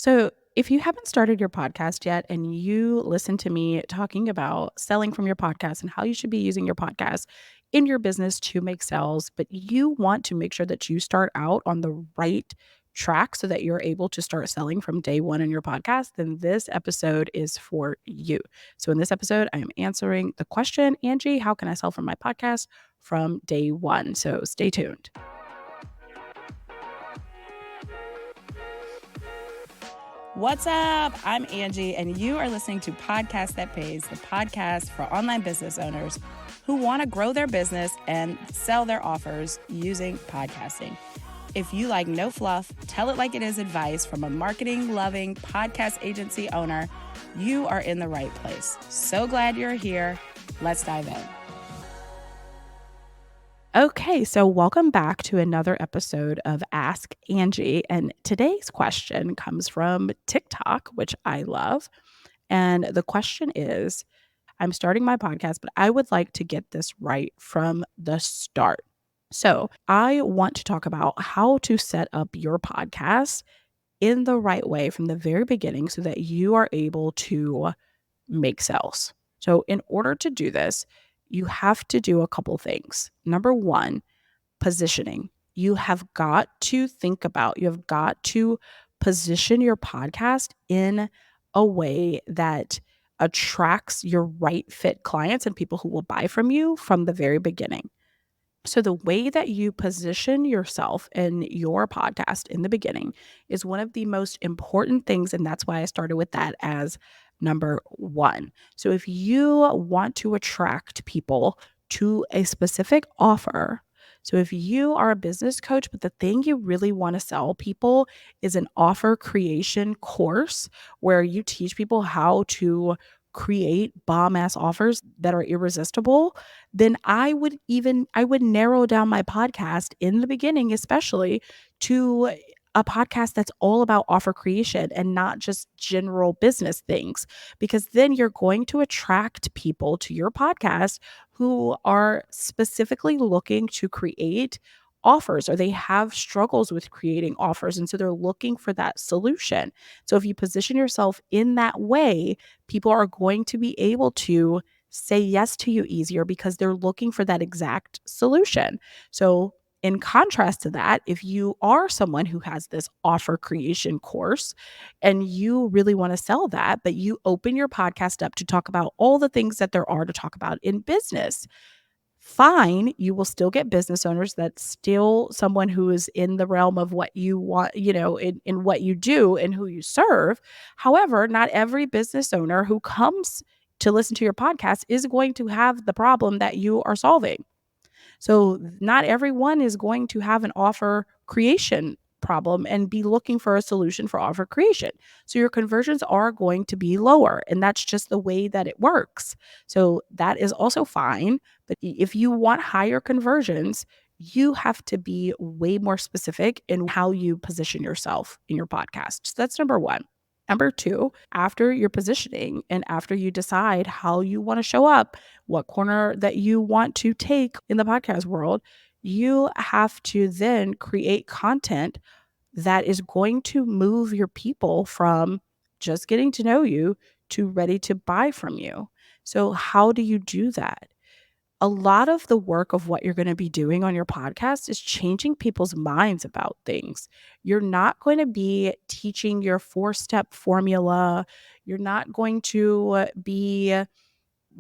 So, if you haven't started your podcast yet and you listen to me talking about selling from your podcast and how you should be using your podcast in your business to make sales, but you want to make sure that you start out on the right track so that you're able to start selling from day one in your podcast, then this episode is for you. So, in this episode, I am answering the question, Angie, how can I sell from my podcast from day one? So, stay tuned. What's up? I'm Angie, and you are listening to Podcast That Pays, the podcast for online business owners who want to grow their business and sell their offers using podcasting. If you like no fluff, tell it like it is advice from a marketing-loving podcast agency owner, you are in the right place. So glad you're here. Let's dive in. Okay, so welcome back to another episode of Ask Angie. And today's question comes from TikTok, which I love. And the question is, I'm starting my podcast, but I would like to get this right from the start. So I want to talk about how to set up your podcast in the right way from the very beginning so that you are able to make sales. So in order to do this, you have to do a couple things. Number one, positioning. You have got to think about, you have got to position your podcast in a way that attracts your right fit clients and people who will buy from you from the very beginning. So, the way that you position yourself in your podcast in the beginning is one of the most important things. And that's why I started with that as number one. So, if you want to attract people to a specific offer, so if you are a business coach, but the thing you really want to sell people is an offer creation course where you teach people how to create bomb ass offers that are irresistible, then I would narrow down my podcast in the beginning, especially to a podcast that's all about offer creation and not just general business things, because then you're going to attract people to your podcast who are specifically looking to create offers or they have struggles with creating offers. And so they're looking for that solution. So if you position yourself in that way, people are going to be able to say yes to you easier because they're looking for that exact solution. So, in contrast to that, if you are someone who has this offer creation course and you really want to sell that, but you open your podcast up to talk about all the things that there are to talk about in business, fine, you will still get business owners. That's still someone who is in the realm of what you want, in what you do and who you serve. However, not every business owner who comes to listen to your podcast is going to have the problem that you are solving. So, not everyone is going to have an offer creation problem and be looking for a solution for offer creation. So, your conversions are going to be lower, and that's just the way that it works. So, that is also fine. But if you want higher conversions, you have to be way more specific in how you position yourself in your podcast. So, that's number one. Number two, after your positioning and after you decide how you want to show up, what corner that you want to take in the podcast world, you have to then create content that is going to move your people from just getting to know you to ready to buy from you. So, how do you do that? A lot of the work of what you're going to be doing on your podcast is changing people's minds about things. You're not going to be teaching your 4-step formula. You're not going to be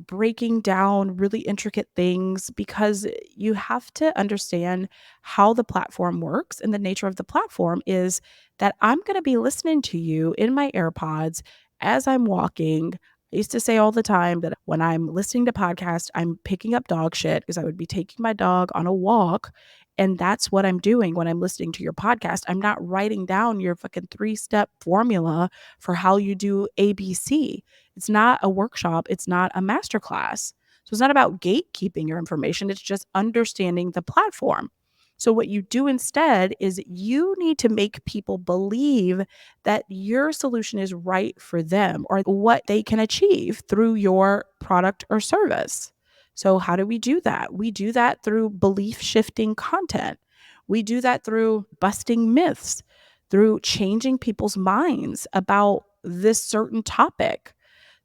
breaking down really intricate things because you have to understand how the platform works. And the nature of the platform is that I'm going to be listening to you in my AirPods as I'm walking. I used to say all the time that when I'm listening to podcasts, I'm picking up dog shit because I would be taking my dog on a walk. And that's what I'm doing when I'm listening to your podcast. I'm not writing down your fucking 3-step formula for how you do ABC. It's not a workshop. It's not a masterclass. So it's not about gatekeeping your information. It's just understanding the platform. So what you do instead is you need to make people believe that your solution is right for them or what they can achieve through your product or service. So how do we do that? We do that through belief shifting content. We do that through busting myths. through changing people's minds about this certain topic.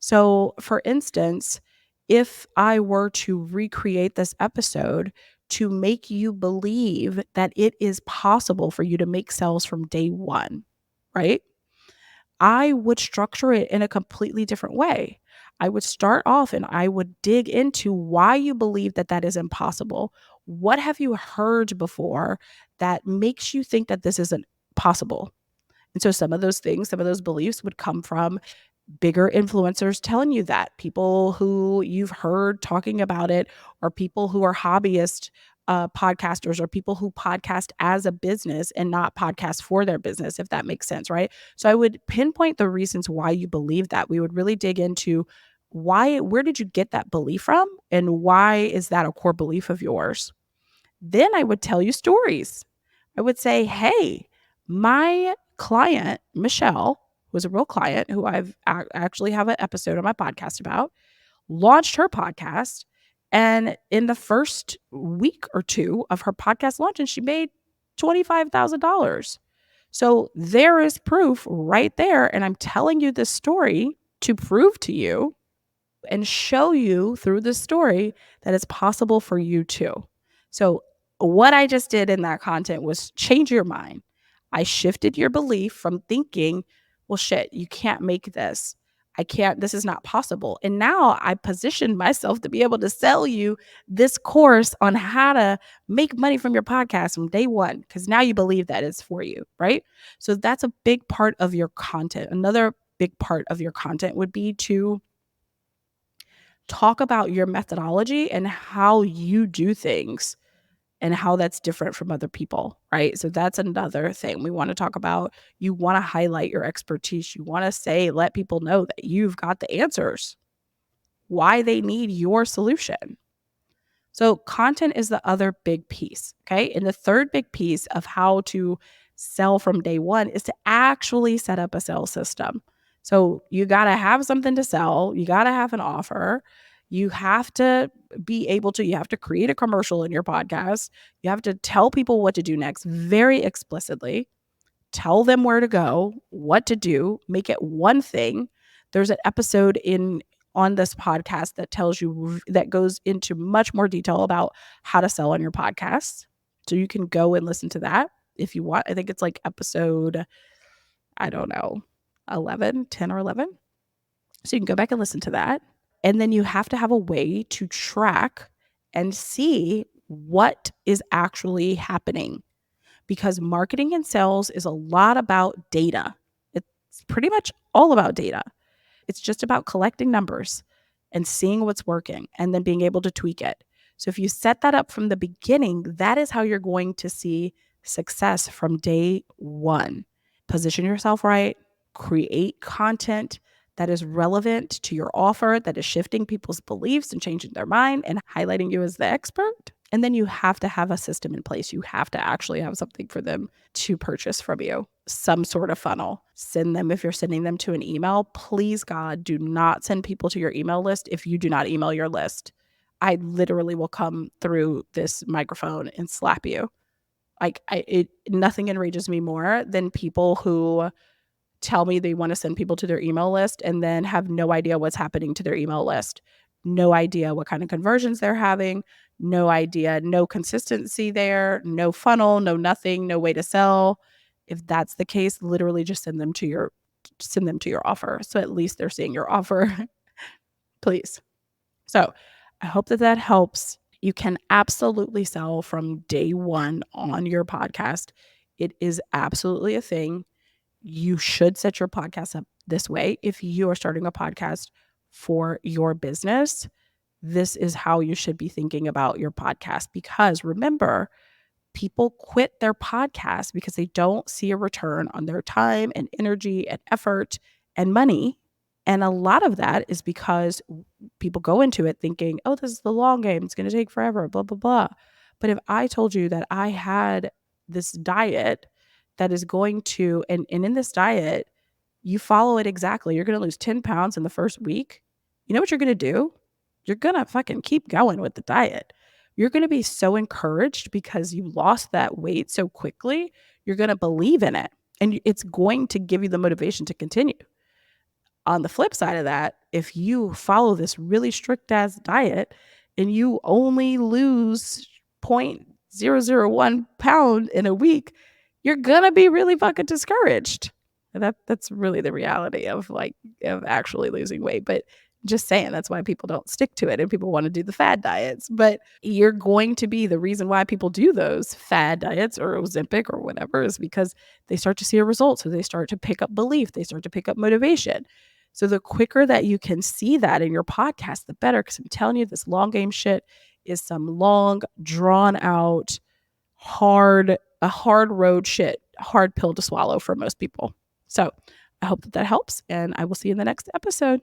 So, for instance, if I were to recreate this episode to make you believe that it is possible for you to make sales from day one, right? I would structure it in a completely different way. I would start off and I would dig into why you believe that that is impossible. What have you heard before that makes you think that this isn't possible? And so some of those things, some of those beliefs would come from bigger influencers telling you that, people who you've heard talking about it, or people who are hobbyist podcasters, or people who podcast as a business and not podcast for their business, if that makes sense, right? So I would pinpoint the reasons why you believe that. We would really dig into where did you get that belief from? And why is that a core belief of yours? Then I would tell you stories. I would say, hey, my client, Michelle, was a real client who I've actually have an episode on my podcast about, launched her podcast. And in the first week or two of her podcast launch, and she made $25,000. So there is proof right there. And I'm telling you this story to prove to you and show you through the story that it's possible for you too. So, what I just did in that content was change your mind. I shifted your belief from thinking, well, shit, you can't make this. I can't, this is not possible. And now I positioned myself to be able to sell you this course on how to make money from your podcast from day one, because now you believe that it's for you, right? So, that's a big part of your content. Another big part of your content would be to talk about your methodology and how you do things and how that's different from other people, right? So that's another thing we want to talk about. You want to highlight your expertise. You want to say, let people know that you've got the answers, why they need your solution. So content is the other big piece, okay? And the third big piece of how to sell from day one is to actually set up a sales system. So you got to have something to sell, you got to have an offer. You have to be able to, you have to create a commercial in your podcast. You have to tell people what to do next very explicitly. Tell them where to go, what to do, make it one thing. There's an episode in on this podcast that tells you, that goes into much more detail about how to sell on your podcast. So you can go and listen to that if you want. I think it's like episode, I don't know, 11, 10 or 11. So you can go back and listen to that. And then you have to have a way to track and see what is actually happening, because marketing and sales is a lot about data. It's pretty much all about data. It's just about collecting numbers and seeing what's working and then being able to tweak it. So if you set that up from the beginning, that is how you're going to see success from day one. Position yourself right, create content that is relevant to your offer, that is shifting people's beliefs and changing their mind and highlighting you as the expert. And then you have to have a system in place. You have to actually have something for them to purchase from you, some sort of funnel. Send them, if you're sending them to an email, please God, do not send people to your email list if you do not email your list. I literally will come through this microphone and slap you. Nothing enrages me more than people who tell me they want to send people to their email list and then have no idea what's happening to their email list. No idea what kind of conversions they're having, no idea, no consistency there, no funnel, no nothing, no way to sell. If that's the case, literally just send them to your offer. So at least they're seeing your offer. Please. So I hope that that helps. You can absolutely sell from day one on your podcast. It is absolutely a thing. You should set your podcast up this way. If you are starting a podcast for your business, this is how you should be thinking about your podcast. Because remember, people quit their podcast because they don't see a return on their time and energy and effort and money. And a lot of that is because people go into it thinking, oh, this is the long game. It's going to take forever, blah, blah, blah. But if I told you that I had this diet that is going to, and in this diet, you follow it exactly, you're going to lose 10 pounds in the first week. You know what you're going to do? You're going to fucking keep going with the diet. You're going to be so encouraged because you lost that weight so quickly. You're going to believe in it. and it's going to give you the motivation to continue. On the flip side of that, if you follow this really strict ass diet and you only lose 0.001 pound in a week, you're going to be really fucking discouraged. And that's really the reality of actually losing weight. But just saying, that's why people don't stick to it and people want to do the fad diets. But you're going to be, the reason why people do those fad diets or Ozempic or whatever is because they start to see a result. So they start to pick up belief. They start to pick up motivation. So the quicker that you can see that in your podcast, the better. Because I'm telling you, this long game shit is some long, drawn out, hard road shit, hard pill to swallow for most people. So I hope that helps, and I will see you in the next episode.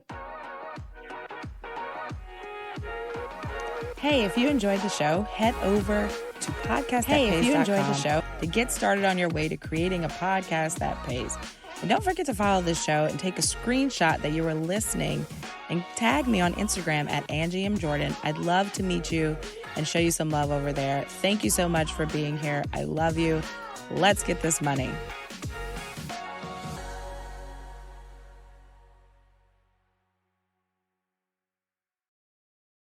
Hey, if you enjoyed the show, head over to podcast.pace.com to get started on your way to creating a podcast that pays. And don't forget to follow this show and take a screenshot that you were listening and tag me on Instagram at Angie M. Jordan. I'd love to meet you and show you some love over there. Thank you so much for being here. I love you. Let's get this money.